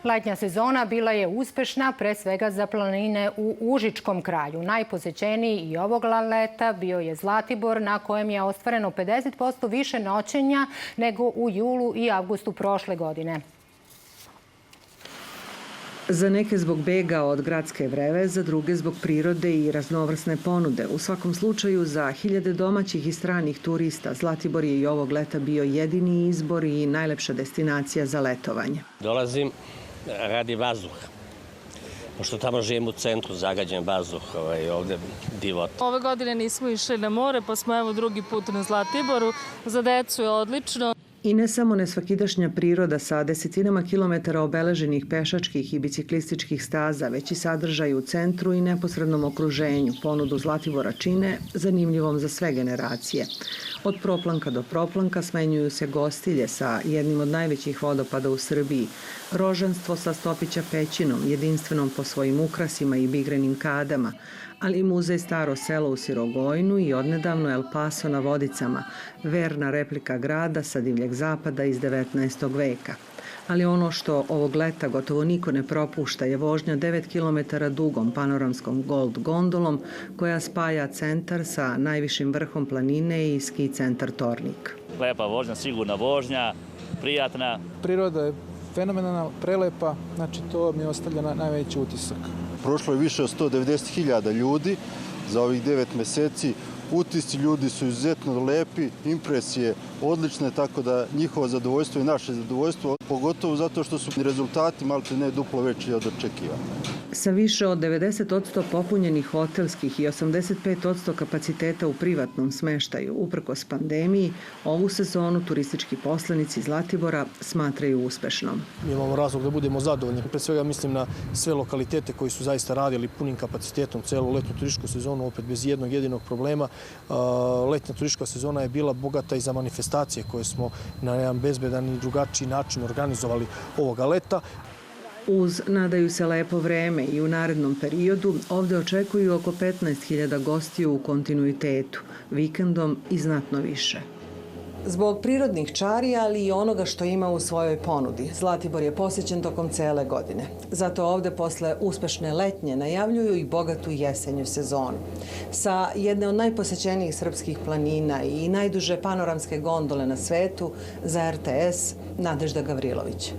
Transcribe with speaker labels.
Speaker 1: Letnja sezona bila je uspešna, pre svega za planine u Užičkom kraju. Najposećeniji i ovog leta bio je Zlatibor, na kojem je ostvareno 50% više noćenja nego u julu i avgustu prošle godine.
Speaker 2: Za neke zbog bega od gradske vreve, za druge zbog prirode i raznovrsne ponude. U svakom slučaju, za hiljade domaćih i stranih turista, Zlatibor je i ovog leta bio jedini izbor i najlepša destinacija za letovanje.
Speaker 3: Dolazim radi vazduha, pošto tamo živim u centru, zagađen vazduh, ovde divota.
Speaker 4: Ove godine nismo išli na more, pa smo evo drugi put na Zlatiboru. Za decu je odlično.
Speaker 2: I ne samo nesvakidašnja priroda sa desetinama kilometara obeleženih pešačkih i biciklističkih staza, već i sadržaj u centru i neposrednom okruženju ponudu Zlatibora čine zanimljivom za sve generacije. Od proplanka do proplanka smenjuju se gostilje sa jednim od najvećih vodopada u Srbiji, rožanstvo sa Stopića pećinom, jedinstvenom po svojim ukrasima i bigrenim kadama, ali i muzej Staro selo u Sirogojnu i odnedavno El Paso na Vodicama, verna replika grada sa divljeg zapada iz 19. veka. Ali ono što ovog leta gotovo niko ne propušta je vožnja 9 km dugom panoramskom Gold gondolom koja spaja centar sa najvišim vrhom planine i ski centar Tornik.
Speaker 5: Lepa vožnja, sigurna vožnja, prijatna.
Speaker 6: Priroda je fenomenalna, prelepa, znači to mi ostavlja najveći utisak.
Speaker 7: Prošlo je više od 190.000 ljudi za ovih 9 meseci. Utisci ljudi su izuzetno lepi, impresije odlične, tako da njihovo zadovoljstvo i naše zadovoljstvo, pogotovo zato što su rezultati maltene ne duplo veći od očekivanja.
Speaker 2: Sa više od 90% popunjenih hotelskih i 85% kapaciteta u privatnom smeštaju, uprkos pandemiji, ovu sezonu turistički poslanici Zlatibora smatraju uspešnom.
Speaker 8: Mi imamo razlog da budemo zadovoljni. Pre svega mislim na sve lokalitete koji su zaista radili punim kapacitetom celu letnju turističku sezonu, opet bez jednog jedinog problema. Letnja turistička sezona je bila bogata i za manifestacije koje smo na jedan bezbedan i drugačiji način organizovali ovoga leta.
Speaker 2: Uz nadaju se lepo vreme i u narednom periodu ovde očekuju oko 15.000 gostiju u kontinuitetu, vikendom i znatno više. Zbog prirodnih čari, ali i onoga što ima u svojoj ponudi, Zlatibor je posećen tokom cele godine. Zato ovde posle uspešne letnje najavljuju i bogatu jesenju sezonu. Sa jedne od najposećenijih srpskih planina i najduže panoramske gondole na svetu, za RTS Nadežda Gavrilović.